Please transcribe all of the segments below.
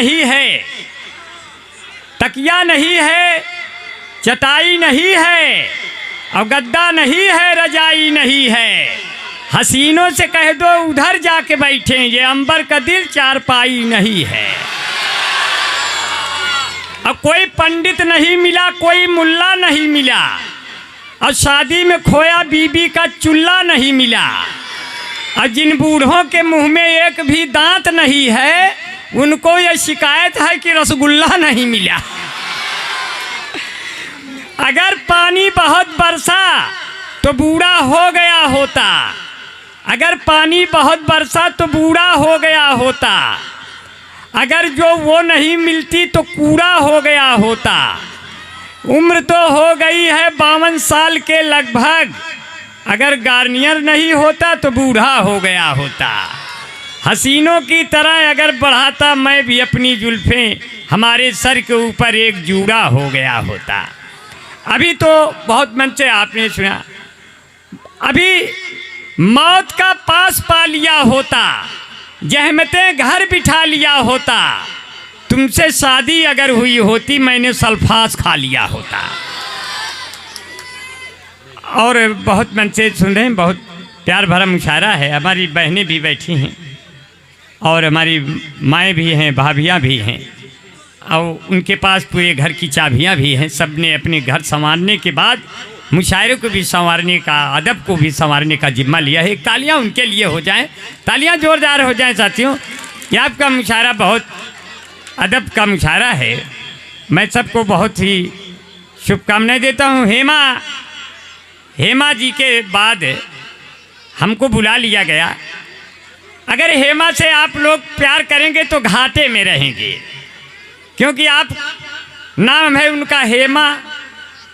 नहीं है, तकिया नहीं है, चटाई नहीं है, और गद्दा नहीं है, रजाई नहीं है। हसीनों से कह दो उधर जाके बैठे, ये अंबर का दिल चारपाई नहीं है। अब कोई पंडित नहीं मिला, कोई मुल्ला नहीं मिला, और शादी में खोया बीबी का चूल्हा नहीं मिला, और जिन बूढ़ों के मुंह में एक भी दांत नहीं है उनको ये शिकायत है कि रसगुल्ला नहीं मिला। अगर पानी बहुत बरसा तो बूढ़ा हो गया होता, अगर पानी बहुत बरसा तो बूढ़ा हो गया होता, अगर जो वो नहीं मिलती तो कूड़ा हो गया होता। उम्र तो हो गई है 52 साल के लगभग, अगर गार्नियर नहीं होता तो बूढ़ा हो गया होता। हसीनों की तरह अगर बढ़ाता मैं भी अपनी जुल्फ़ें, हमारे सर के ऊपर एक जूड़ा हो गया होता। अभी तो बहुत मन से आपने सुना, अभी मौत का पास पा लिया होता, जहमतें घर बिठा लिया होता, तुमसे शादी अगर हुई होती मैंने सल्फास खा लिया होता। और बहुत मन से सुन रहे हैं, बहुत प्यार भरा मुशायरा है। हमारी बहनें भी बैठी हैं और हमारी माएँ भी हैं, भाभियाँ भी हैं, और उनके पास पूरे घर की चाबियाँ भी हैं। सब ने अपने घर संवारने के बाद मुशायरे को भी संवारने का, अदब को भी संवारने का जिम्मा लिया है। तालियां उनके लिए हो जाएं, तालियां जोरदार हो जाएं साथियों। ये आपका मुशायरा बहुत अदब का मुशायरा है। मैं सबको बहुत ही शुभकामनाएं देता हूँ। हेमा जी के बाद हमको बुला लिया गया। अगर हेमा से आप लोग प्यार करेंगे तो घाटे में रहेंगे, क्योंकि आप नाम है उनका हेमा,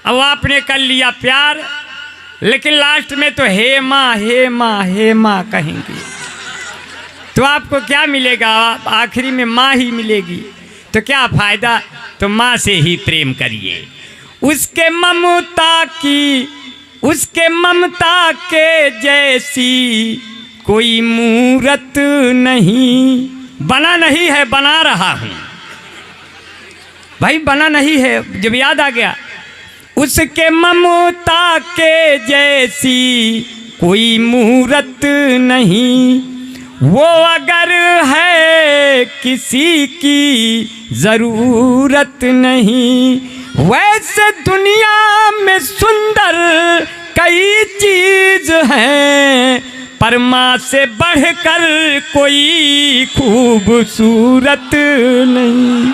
अब आपने कर लिया प्यार, लेकिन लास्ट में तो हेमा हेमा हेमा कहेंगे तो आपको क्या मिलेगा? आखिरी में माँ ही मिलेगी, तो क्या फ़ायदा? तो माँ से ही प्रेम करिए। उसके ममता के जैसी कोई मूरत नहीं। बना नहीं है, बना रहा हूँ भाई, बना नहीं है, जब याद आ गया। उसके ममता के जैसी कोई मूरत नहीं, वो अगर है किसी की ज़रूरत नहीं। वैसे दुनिया में सुंदर कई चीज़ हैं, पर माँ से बढ़कर कोई खूबसूरत नहीं।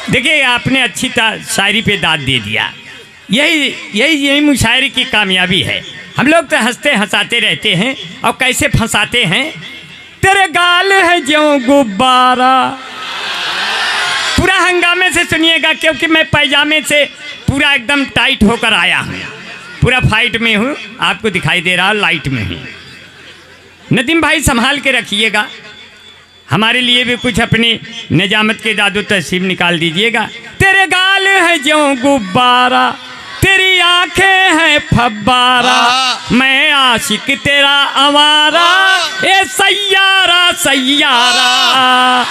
देखिए आपने अच्छी शायरी पे दाद दे दिया। यही मुशायरे की कामयाबी है। हम लोग तो हंसते हंसाते रहते हैं और कैसे फंसाते हैं। तेरे गाल है ज्यों गुब्बारा, पूरा हंगामे से सुनिएगा, क्योंकि मैं पैजामे से पूरा एकदम टाइट होकर आया हूँ, पूरा फाइट में हूँ, आपको दिखाई दे रहा लाइट में हूँ। नदीम भाई संभाल के रखिएगा, हमारे लिए भी कुछ अपनी निजामत के दादो तहसीब निकाल दीजिएगा। तेरे गाल है ज्यों गुब्बारा, तेरी आंखें हैं फब्बारा, मैं आशिक तेरा आवारा, ए सैयारा सैयारा।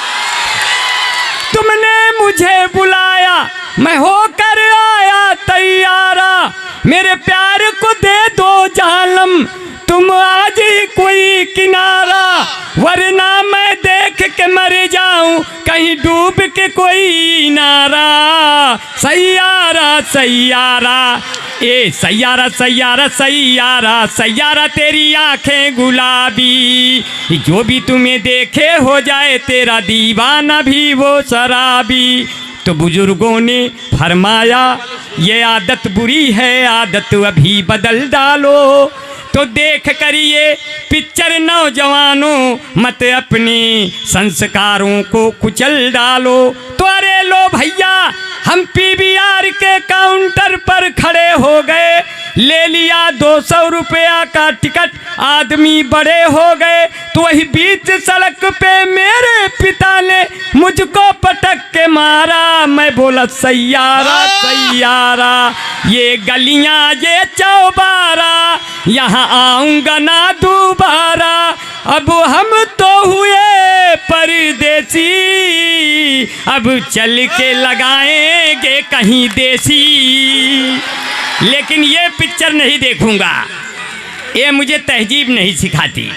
तुमने मुझे बुलाया, मैं होकर आया तैयारा, मेरे प्यार को दे दो जालम, तुम आज ही कोई किनारा, वरना मैं देख के मर जाऊं कहीं डूब के कोई नारा। सैयारा सैयारा, ए सैयारा सैयारा सैयारा सैयारा, तेरी आंखें गुलाबी, जो भी तुम्हें देखे हो जाए तेरा दीवाना भी वो शराबी। तो बुजुर्गों ने फरमाया ये आदत बुरी है, आदत अभी बदल डालो। तो देख करिए पिक्चर नौजवानों, मत अपने संस्कारों को कुचल डालो। तो अरे लो भैया, हम पीवीआर के काउंटर पर खड़े हो गए, ले लिया 200 रुपया का टिकट, आदमी बड़े हो गए। तो वही बीच सड़क पे मेरे पिता ने मुझको पटक के मारा। मैं बोला सैयारा सैयारा, ये गलियां ये चौबारा, यहाँ आऊँगा ना दोबारा। अब हम तो हुए परदेसी, अब चल के लगाएंगे कहीं देसी। लेकिन ये पिक्चर नहीं देखूंगा, ये मुझे तहजीब नहीं सिखाती।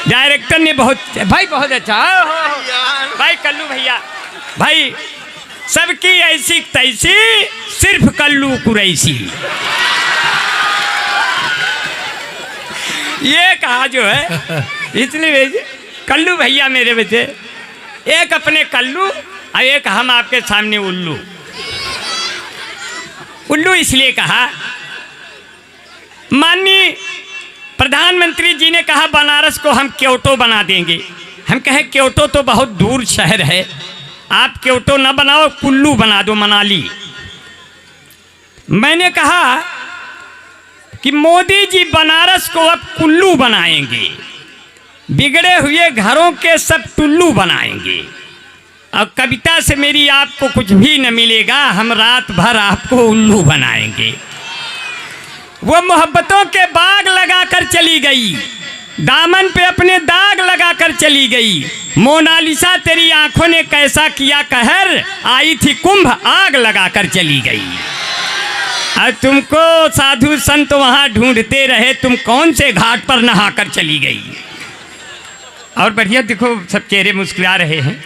डायरेक्टर ने बहुत भाई बहुत अच्छा भाई कल्लू भैया भाई, सबकी ऐसी तैसी सिर्फ कल्लू कुरैसी। ये कहा जो है इसलिए कल्लू भैया मेरे बच्चे, एक अपने कल्लू और एक हम आपके सामने उल्लू। उल्लू इसलिए कहा, माननीय प्रधानमंत्री जी ने कहा बनारस को हम क्योटो बना देंगे। हम कहे क्योटो तो बहुत दूर शहर है, आप क्योटो न बनाओ, कुल्लू बना दो, मनाली। मैंने कहा कि मोदी जी बनारस को अब कुल्लू बनाएंगे, बिगड़े हुए घरों के सब टुल्लू बनाएंगे। और कविता से मेरी आपको कुछ भी न मिलेगा, हम रात भर आपको उल्लू बनाएंगे। वो मोहब्बतों के बाग लगाकर चली गई, दामन पे अपने दाग लगाकर चली गई। मोनालिसा तेरी आंखों ने कैसा किया कहर, आई थी कुंभ आग लगाकर चली गई। और तुमको साधु संत वहां ढूंढते रहे, तुम कौन से घाट पर नहाकर चली गई। और बढ़िया देखो सब चेहरे मुस्कुरा रहे हैं,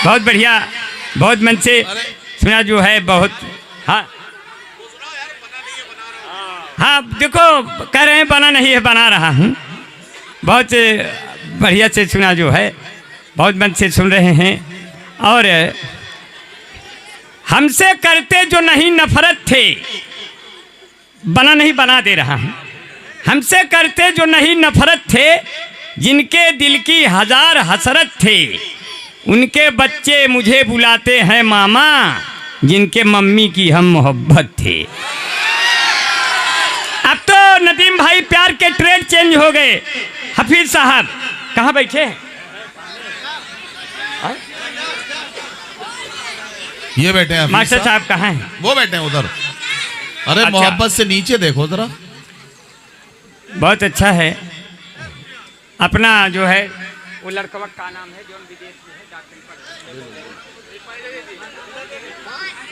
बहुत बढ़िया, बहुत मन से सुना जो है बहुत। हाँ हाँ देखो कह रहे हैं बना नहीं है, बना रहा हूँ। बहुत बढ़िया से सुना जो है, बहुत मन से सुन रहे हैं। और हमसे करते जो नहीं नफरत थे, बना नहीं बना दे रहा हूँ। हमसे करते जो नहीं नफरत थे, जिनके दिल की हजार हसरत थे, उनके बच्चे मुझे बुलाते हैं मामा, जिनके मम्मी की हम मोहब्बत थे। अब तो नदीम भाई प्यार के ट्रेड चेंज हो गए। हफीज साहब कहाँ बैठे हैं? ये बैठे हैं। मास्टर साहब कहाँ हैं? वो बैठे हैं उधर। अरे अच्छा। मोहब्बत से नीचे देखो जरा। बहुत अच्छा है। अपना जो है वो लड़कवा का नाम है जो विदेश में है, डॉक्टरी पढ़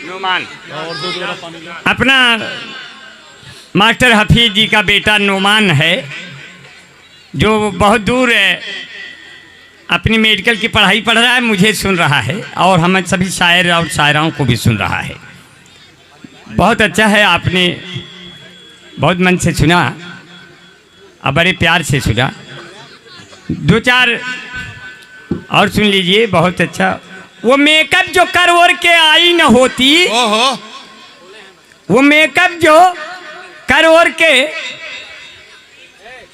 नोमान। अपना मास्टर हफीज जी का बेटा नोमान है, जो बहुत दूर अपनी मेडिकल की पढ़ाई पढ़ रहा है, मुझे सुन रहा है और हम सभी शायर और शायराओं को भी सुन रहा है। बहुत अच्छा है, आपने बहुत मन से सुना और बड़े प्यार से सुना। दो चार और सुन लीजिए, बहुत अच्छा। वो मेकअप जो कर ओर के आई न होती, ओहो, वो मेकअप जो कर ओर के,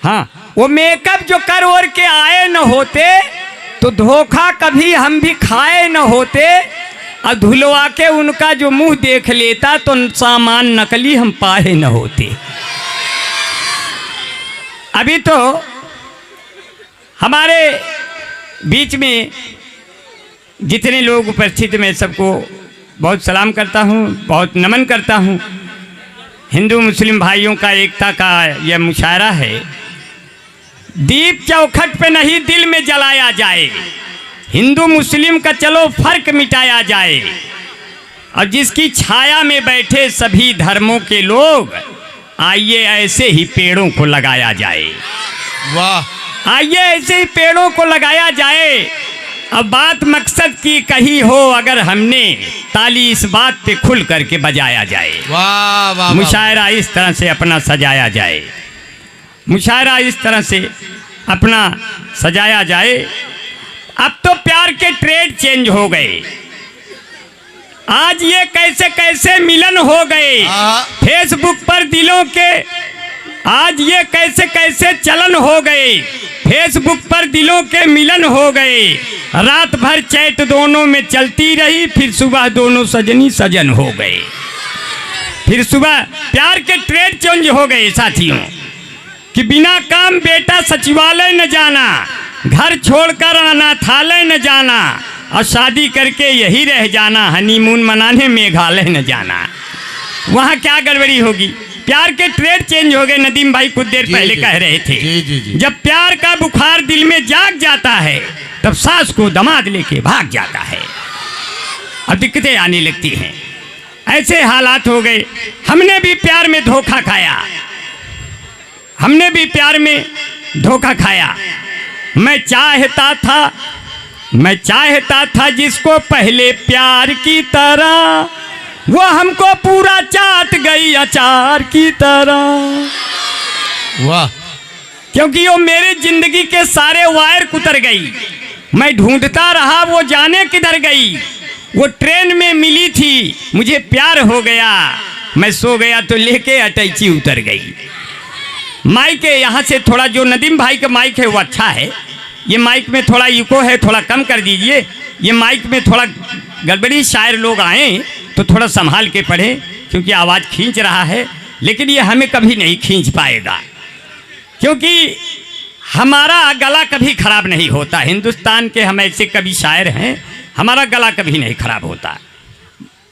हाँ वो मेकअप जो कर ओर के आए न होते, तो धोखा कभी हम भी खाए न होते। और धुलवा के उनका जो मुंह देख लेता, तो सामान नकली हम पाए न होते। अभी तो हमारे बीच में जितने लोग उपस्थित, मैं सबको बहुत सलाम करता हूँ, बहुत नमन करता हूँ। हिंदू मुस्लिम भाइयों का एकता का यह मुशायरा है। दीप चौखट पे नहीं दिल में जलाया जाए, हिंदू मुस्लिम का चलो फर्क मिटाया जाए। और जिसकी छाया में बैठे सभी धर्मों के लोग, आइए ऐसे ही पेड़ों को लगाया जाए। वाह, आइए ऐसे ही पेड़ों को लगाया जाए। अब बात मकसद की कही हो अगर हमने, ताली इस बात पे खुल करके बजाया जाए। वाह वाह, मुशायरा इस तरह से अपना सजाया जाए, मुशायरा इस तरह से अपना सजाया जाए। अब तो प्यार के ट्रेड चेंज हो गए। आज ये कैसे कैसे मिलन हो गए फेसबुक पर दिलों के, आज ये कैसे कैसे चलन हो गए, फेसबुक पर दिलों के मिलन हो गए। रात भर चैट दोनों में चलती रही, फिर सुबह दोनों सजनी सजन हो गए। फिर सुबह प्यार के ट्रेड चेंज हो गए साथियों कि बिना काम बेटा सचिवालय न जाना, घर छोड़कर अनाथालय न जाना, और शादी करके यही रह जाना, हनीमून मनाने मेघालय न जाना। वहाँ क्या गड़बड़ी होगी? प्यार के ट्रेड चेंज हो गए। नदीम भाई कुछ देर पहले कह रहे थे जी। जब प्यार का बुखार दिल में जाग जाता है तब सास को दामाद लेके भाग जाता है और दिक्कतें आने लगती हैं। ऐसे हालात हो गए। हमने भी प्यार में धोखा खाया, हमने भी प्यार में धोखा खाया। मैं चाहता था जिसको पहले प्यार की तरह, वो हमको पूरा चाट गई अचार की तरह। वाह। क्योंकि वो मेरी जिंदगी के सारे वायर कुतर गई। मैं ढूंढता रहा वो जाने किधर गई। वो ट्रेन में मिली थी, मुझे प्यार हो गया। मैं सो गया तो लेके अटैची उतर गई। माइक है यहाँ से थोड़ा, जो नदीम भाई का माइक है वो अच्छा है। ये माइक में थोड़ा इको है, थोड़ा कम कर दीजिए। ये माइक में थोड़ा गड़बड़ी, शायर लोग आए तो थोड़ा संभाल के पढ़ें क्योंकि आवाज़ खींच रहा है। लेकिन ये हमें कभी नहीं खींच पाएगा क्योंकि हमारा गला कभी खराब नहीं होता। हिंदुस्तान के हम ऐसे कवि शायर हैं, हमारा गला कभी नहीं खराब होता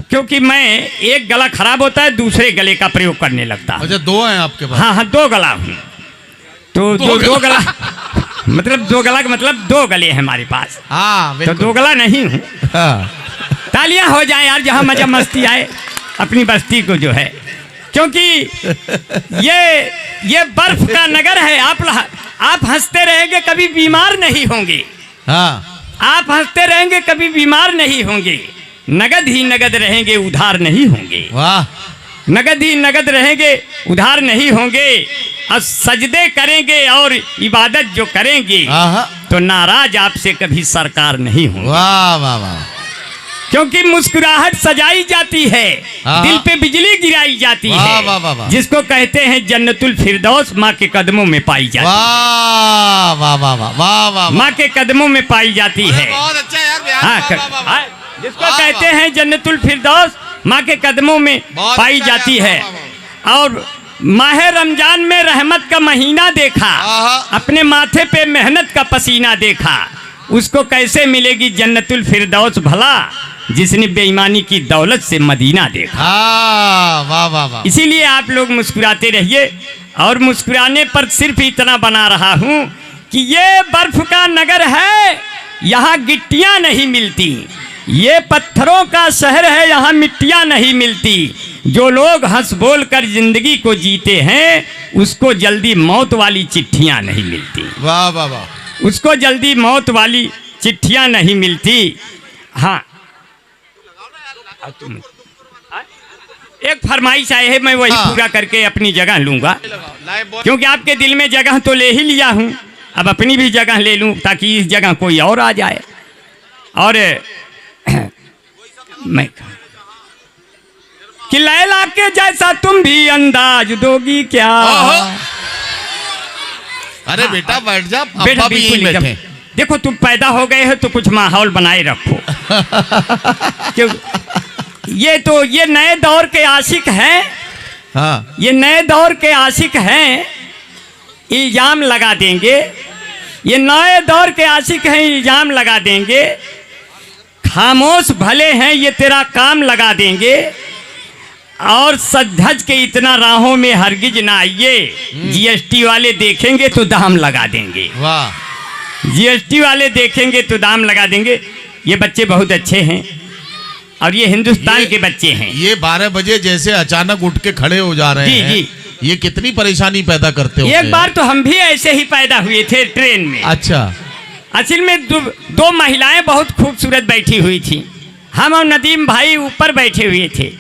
क्योंकि मैं एक गला खराब होता है दूसरे गले का प्रयोग करने लगता हूं। अच्छा, दो हैं आपके पास? हाँ, दो गला हूँ। तो दो गला मतलब दो गला का मतलब दो गले हैं हमारे पास। हाँ, तो दो गला नहीं हूँ। हाँ। तालियां हो जाए यार, जहाँ मजा मस्ती आए अपनी बस्ती को जो है, क्योंकि ये बर्फ का नगर है। आप हंसते रहेंगे कभी बीमार नहीं होंगे। हाँ। आप हंसते रहेंगे कभी बीमार नहीं होंगे। नगद ही नगद रहेंगे, उधार नहीं होंगे। वाह। नगद ही नगद रहेंगे, उधार नहीं होंगे। और सजदे करेंगे और इबादत जो करेंगे तो नाराज आपसे कभी सरकार नहीं होंगे। वाह वाह वाह। क्योंकि मुस्कुराहट सजाई जाती है, दिल पे बिजली गिराई जाती है। वाह वाह वाह। जिसको कहते हैं जन्नतुल फिरदौस माँ के कदमों में पाई जाती है। वाह वाह वाह वाह वाह। माँ के कदमों में पाई जाती है। बहुत अच्छा यार। हाँ, जिसको कहते हैं जन्नतुल फिरदौस माँ के कदमों में पाई जाती है। और माह रमजान में रहमत का महीना देखा, अपने माथे पे मेहनत का पसीना देखा, उसको कैसे मिलेगी जन्नतुल फिरदौस भला जिसने बेईमानी की दौलत से मदीना देखा। वाह वाह वाह। इसीलिए आप लोग मुस्कुराते रहिए। और मुस्कुराने पर सिर्फ इतना बना रहा हूँ कि ये बर्फ का नगर है, यहाँ गिट्टियाँ नहीं मिलती। ये पत्थरों का शहर है, यहाँ मिट्टियाँ नहीं मिलती। जो लोग हंस बोल कर जिंदगी को जीते हैं उसको जल्दी मौत वाली चिट्ठियाँ नहीं मिलती। वाह वाह वाह। उसको जल्दी मौत वाली चिट्ठियाँ नहीं मिलती। हाँ, एक फरमाइश आए है, मैं वही पूरा करके अपनी जगह लूँगा क्योंकि आपके दिल में जगह तो ले ही लिया हूँ, अब अपनी भी जगह ले लूँ ताकि इस जगह कोई और आ जाए। और मैं कि लैला के जैसा तुम भी अंदाज दोगी क्या? अरे बेटा बैठ जा, बेटा अब्बा भी यहीं बैठे। देखो तुम पैदा हो गए हो तो कुछ माहौल बनाए रखो। क्यों? ये नए दौर के आशिक हैं। हाँ। ये नए दौर के आशिक हैं, इल्जाम लगा देंगे। ये नए दौर के आशिक हैं, इल्जाम लगा देंगे। खामोश भले हैं, ये तेरा काम लगा देंगे। और सज के इतना राहों में हरगिज ना आइए, जीएसटी वाले देखेंगे तो दाम लगा देंगे। वाह। जीएसटी वाले देखेंगे तो दाम लगा देंगे। ये बच्चे बहुत अच्छे हैं और ये हिंदुस्तान के बच्चे हैं। ये 12 बजे जैसे अचानक उठ के खड़े हो जा रहे हैं। जी। ये कितनी परेशानी पैदा करते हो। एक बार तो हम भी ऐसे ही पैदा हुए थे ट्रेन में। अच्छा। असल में दो महिलाएं बहुत खूबसूरत बैठी हुई थी। हम और नदीम भाई ऊपर बैठे हुए थे।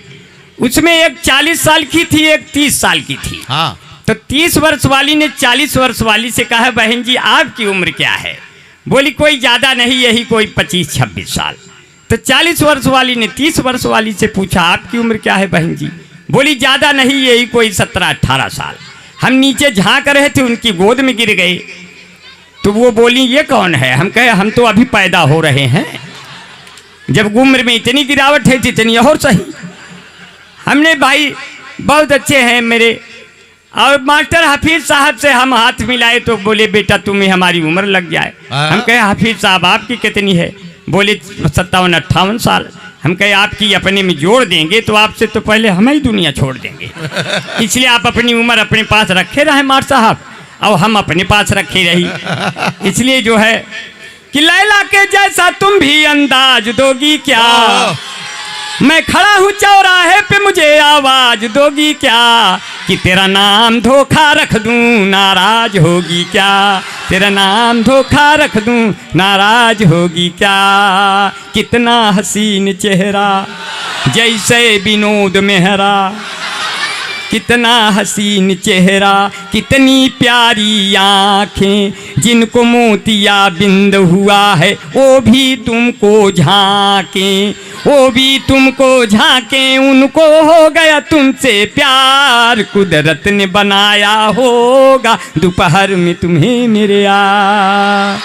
उसमें एक 40 साल की थी, एक 30 साल की थी। हाँ। तो 30 वर्ष वाली ने 40 वर्ष वाली से कहा, बहन जी आपकी उम्र क्या है? बोली कोई ज़्यादा नहीं, यही कोई 25-26 साल। तो 40 वर्ष वाली ने 30 वर्ष वाली से पूछा, आपकी उम्र क्या है बहन जी? बोली ज़्यादा नहीं, यही कोई 17-18 साल। हम नीचे झांक रहे थे, उनकी गोद में गिर गए। तो वो बोली ये कौन है? हम कहे हम तो अभी पैदा हो रहे हैं, जब उम्र में इतनी गिरावट है तो इतनी और सही। हमने भाई बहुत अच्छे हैं मेरे। और मास्टर हाफिज साहब से हम हाथ मिलाए तो बोले बेटा तुम्हें हमारी उम्र लग जाए। हम कहे हाफिज साहब आपकी कितनी है? बोले 57-58 साल। हम कहे आपकी अपने में जोड़ देंगे तो आपसे तो पहले हम ही दुनिया छोड़ देंगे, इसलिए आप अपनी उम्र अपने पास रखे रहे मास्टर साहब, और हम अपने पास रखे रही। इसलिए जो है कि लैला के जैसा तुम भी अंदाज दोगी क्या, मैं खड़ा हूँ चौराहे पे मुझे आवाज दोगी क्या, कि तेरा नाम धोखा रख दूं नाराज होगी क्या, तेरा नाम धोखा रख दूं नाराज होगी क्या। कितना हसीन चेहरा जैसे विनोद मेहरा, कितना हसीन चेहरा कितनी प्यारी आँखें, जिनको मोतिया बिंद हुआ है वो भी तुमको झांकें, वो भी तुमको झांकें, उनको हो गया तुमसे प्यार, कुदरत ने बनाया होगा दोपहर में तुम्हें मेरे यार।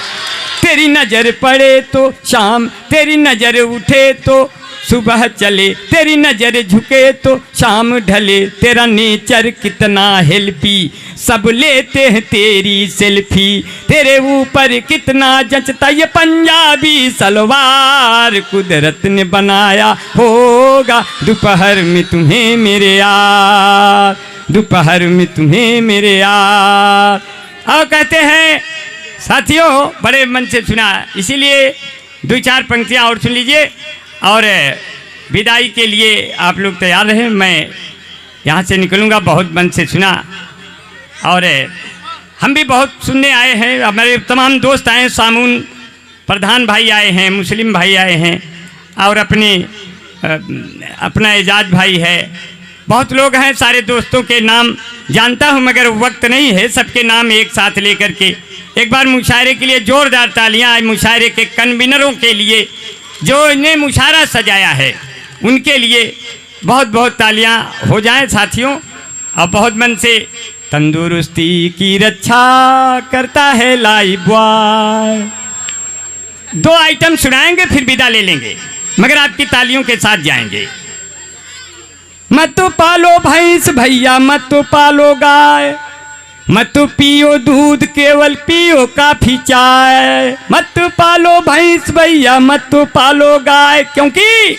तेरी नज़र पड़े तो शाम, तेरी नज़र उठे तो सुबह चले, तेरी नज़र झुके तो शाम ढले, तेरा नेचर कितना हेल्पी, सब लेते हैं तेरी सेल्फी, तेरे ऊपर कितना जचता ये पंजाबी सलवार, कुदरत ने बनाया होगा दोपहर में तुम्हें मेरे यार, दोपहर में तुम्हें मेरे यार। और कहते हैं साथियों बड़े मन से सुना, इसीलिए 2-4 पंक्तियाँ और सुन लीजिए और विदाई के लिए आप लोग तैयार रहें। मैं यहाँ से निकलूँगा, बहुत मन से सुना और हम भी बहुत सुनने आए हैं, हमारे तमाम दोस्त आए हैं, सामून प्रधान भाई आए हैं, मुस्लिम भाई आए हैं और अपना एजाज भाई है, बहुत लोग हैं। सारे दोस्तों के नाम जानता हूँ मगर वक्त नहीं है सबके नाम एक साथ लेकर के। एक बार मुशायरे के लिए जोरदार तालियाँ, मुशायरे के कन्वीनरों के लिए जो इन्हें मुशायरा सजाया है उनके लिए बहुत बहुत तालियां हो जाएं साथियों। और बहुत मन से तंदुरुस्ती की रक्षा करता है लाइफ बॉय। 2 आइटम सुनाएंगे फिर विदा ले लेंगे मगर आपकी तालियों के साथ जाएंगे। मत तो पालो भैंस भैया, मत तो पालो गाय, मत तो पियो दूध केवल पियो काफी चाय, मत तो पालो भैंस भैया, मत तो पालो गाय, क्योंकि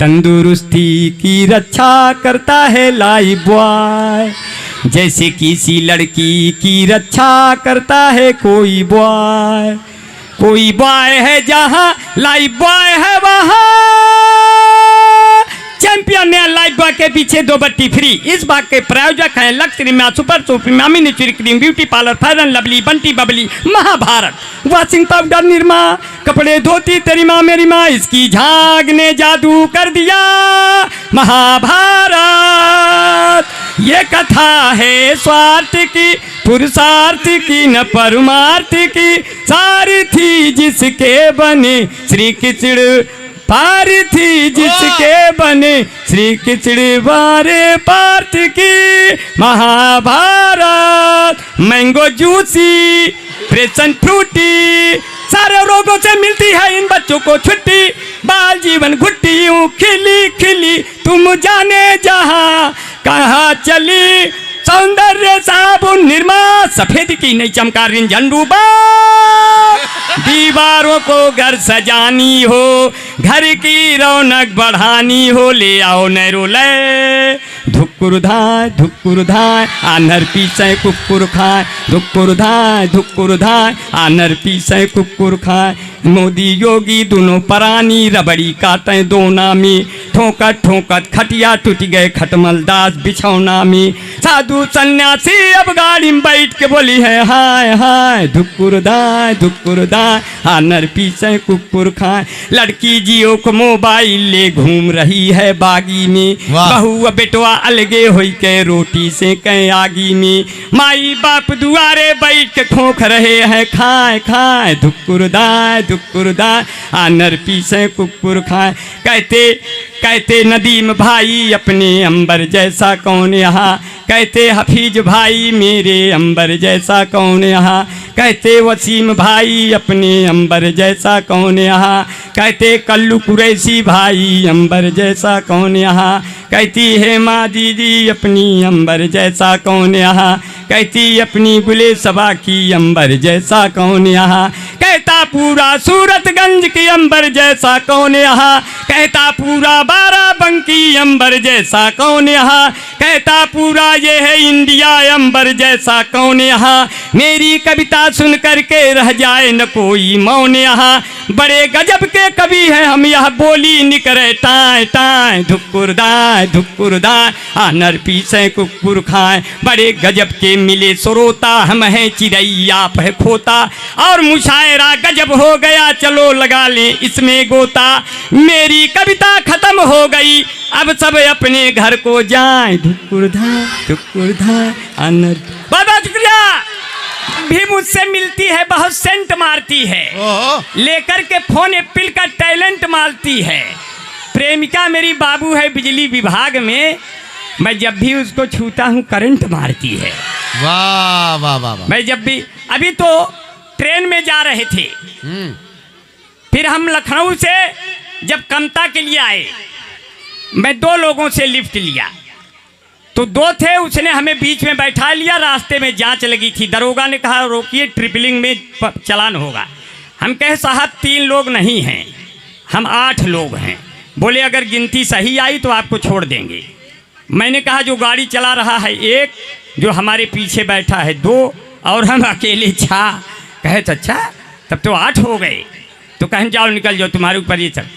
तंदुरुस्ती की रक्षा करता है लाइफ बॉय, जैसे किसी लड़की की रक्षा करता है कोई बॉय। कोई बॉय है जहाँ लाइफ बॉय है वहाँ, चैंपियन ने लाइफ बॉय के पीछे 2 बत्ती फ्री। इस बात के प्रायोजक हैं लक्स क्रीमा, सुपर सोप्रीमा, mini cream, beauty parlour, fair and lovely, Bunty Babli, Mahabharat, washing powder, Nirma, कपड़े धोती तेरी माँ मेरी माँ, इसकी झाग ने जादू कर दिया महाभारत। ये कथा है स्वार्थ की पुरुषार्थ की न परमार्थ की, सारी थी जिसके बने श्री कृष्ण पार थी जिसके बने श्री कृष्ण बारे पार्थ की महाभारत। मैंगो जूसी प्रेशन फ्रूटी, सारे रोगों से मिलती है इन बच्चों को छुट्टी, बाल जीवन घुट्टी यूं खिली खिली तुम जाने जहां कहाँ चली, सौंदर्य साबुन निरमा सफेद की नहीं चमका रिंझन डूबा, दीवारों को घर सजानी हो घर की रौनक बढ़ानी हो, ले आओ नैरोले धुक्कुर धाय आनर पीछे कुक्कुर खाए, धुक्कुर धाय आनर पीछे कुक्कुर खाए, मोदी योगी दोनों परानी रबड़ी काटे दोना में, ठोकत ठोकत खटिया टूट गए खटमल दास बिछौना में, साधु सन्यासी अब गाड़ी में बैठ के बोली है हाय हाय धुक्कुर दाय आनर पीछे कुक्कुर खाए। लड़की जियो को मोबाइल ले घूम रही है बागी में, बहू बेटवा अलगे होई के रोटी से कहीं आगी में, माई बाप दुआरे बैठ के खोख रहे हैं खाए खाए धुक्कुर दाय आनर पीछे कुक्कुर खाए। कहते नदीम भाई अपने अंबर जैसा कौन यहाँ, कहते हफीज भाई मेरे अंबर जैसा कौन यहाँ, कहते वसीम भाई अपने अंबर जैसा कौन यहाँ, कहते कल्लू कुरैशी भाई अंबर जैसा कौन यहाँ, कहती है माँ दीदी अपनी अंबर जैसा कौन यहाँ, कहती अपनी बुले सबा की अंबर जैसा कौन यहाँ, कहता पूरा सूरतगंज की अंबर जैसा कौन यहाँ, कहता पूरा बाराबंकी अंबर जैसा कौन यहाँ, कहता पूरा ये है इंडिया अंबर जैसा कौन यहाँ। मेरी कविता सुन करके रह जाए न कोई मौन यहाँ, बड़े गजब के कवि हैं हम यह बोली निकरे टाए टाए धुक्कुर दाए आनर पीछे कुकुर खाए, बड़े गजब के मिले सरोता हम हैं चिड़ैया है खोता, और मुशायरा गजब हो गया चलो लगा लें इसमें गोता। मेरी कविता खत्म हो गई अब सब अपने घर को जाएं, धुक्कुर धाए आनर। बहुत बहुत शुक्रिया। भी मुझसे मिलती है बहुत सेंट मारती है, लेकर के फोन एप्पल का टैलेंट मारती है। प्रेमिका मेरी बाबू है बिजली विभाग में, मैं जब भी उसको छूता हूँ करंट मारती है। वाह वाह वाह। मैं जब भी, अभी तो ट्रेन में जा रहे थे, फिर हम लखनऊ से जब कमता के लिए आए, मैं 2 लोगों से लिफ्ट लिया, तो 2 थे, उसने हमें बीच में बैठा लिया। रास्ते में जांच लगी थी, दरोगा ने कहा रोकिए ट्रिपलिंग में चालान होगा। हम कहे साहब 3 लोग नहीं हैं, हम 8 लोग हैं। बोले अगर गिनती सही आई तो आपको छोड़ देंगे। मैंने कहा जो गाड़ी चला रहा है 1, जो हमारे पीछे बैठा है 2, और हम अकेले 6। कहे तो अच्छा तब तो 8 हो गए। तो कहें जाओ निकल जाओ, तुम्हारे ऊपर ये सब।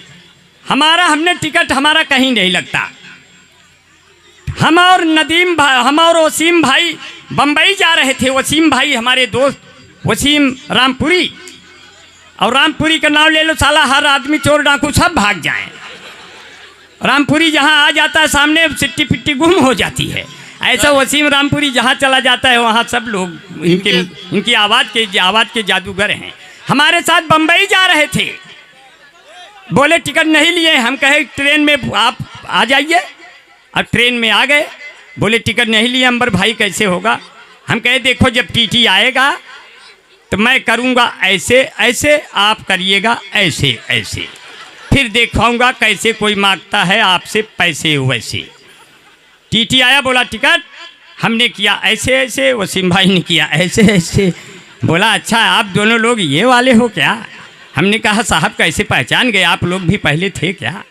हमने टिकट हमारा कहीं नहीं लगता। हम और नदीम भाई, हम और वसीम भाई बम्बई जा रहे थे। वसीम भाई हमारे दोस्त वसीम रामपुरी, और रामपुरी का नाम ले लो साला हर आदमी चोर डाकू सब भाग जाएं। रामपुरी जहाँ आ जाता है सामने सिट्टी पिट्टी गुम हो जाती है। ऐसा वसीम रामपुरी जहाँ चला जाता है वहाँ सब लोग इनकी आवाज़ के जादूगर हैं। हमारे साथ बम्बई जा रहे थे, बोले टिकट नहीं लिए। हम कहे ट्रेन में आप आ जाइए, अब ट्रेन में आ गए। बोले टिकट नहीं लिए अंबर भाई कैसे होगा। हम कहे देखो जब टीटी आएगा तो मैं करूँगा ऐसे ऐसे, आप करिएगा ऐसे ऐसे, फिर दिखाऊंगा कैसे कोई मांगता है आपसे पैसे वैसे। टीटी आया, बोला टिकट, हमने किया ऐसे ऐसे, वसीम भाई ने किया ऐसे ऐसे। बोला अच्छा आप दोनों लोग ये वाले हो क्या। हमने कहा साहब कैसे पहचान गए, आप लोग भी पहले थे क्या।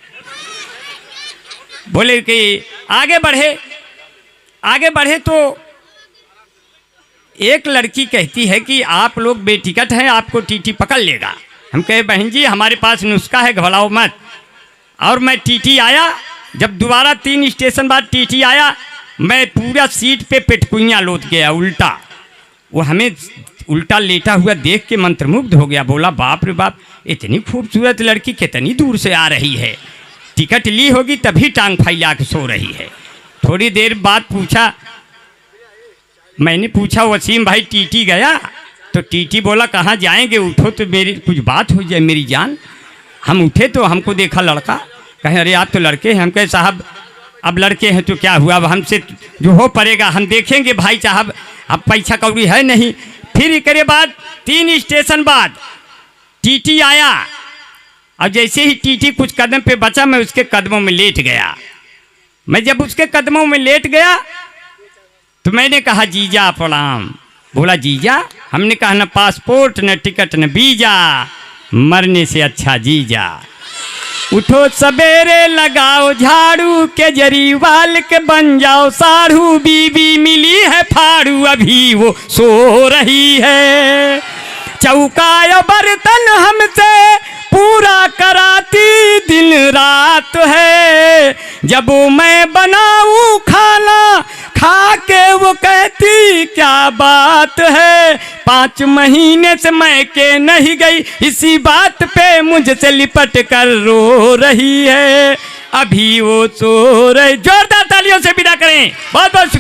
बोले कि आगे बढ़े तो एक लड़की कहती है कि आप लोग बेटिकट हैं, आपको टीटी पकड़ लेगा। हम कहे बहन जी हमारे पास नुस्खा है, घबराओ मत। और मैं टीटी आया, जब दोबारा 3 स्टेशन बाद टीटी आया, मैं पूरा सीट पे पेटकुइयाँ लोट गया उल्टा। वो हमें उल्टा लेटा हुआ देख के मंत्रमुग्ध हो गया। बोला बाप रे बाप, इतनी खूबसूरत लड़की कितनी दूर से आ रही है, टिकट ली होगी तभी टांग फैला के सो रही है। थोड़ी देर बाद मैंने पूछा वसीम भाई टीटी गया। तो टीटी बोला कहाँ जाएंगे, उठो तो मेरी कुछ बात हो जाए मेरी जान। हम उठे तो हमको देखा लड़का, कहे अरे आप तो लड़के हैं। हम कहे साहब अब लड़के हैं तो क्या हुआ, अब हमसे जो हो पड़ेगा हम देखेंगे भाई साहब, अब पैसा कौड़ी है नहीं। फिर इसके बाद 3 स्टेशन बाद टीटी आया, और जैसे ही टीटी कुछ कदम पे बचा मैं उसके कदमों में लेट गया। मैं जब उसके कदमों में लेट गया तो मैंने कहा जीजा प्रणाम। बोला जीजा। हमने कहा न पासपोर्ट न टिकट न वीजा, मरने से अच्छा जीजा। उठो सवेरे लगाओ झाड़ू, के जरी वाल के बन जाओ साढ़ू, बीबी मिली है फाड़ू अभी वो सो रही है। चौका बर्तन हमसे पूरा कराती दिन रात है, जब मैं बनाऊं खाना खा के वो कहती क्या बात है। 5 महीने से मैं के नहीं गई, इसी बात पे मुझसे लिपट कर रो रही है, अभी वो सो रही। जोरदार तालियों से विदा करें। बहुत बहुत शुक्रिया।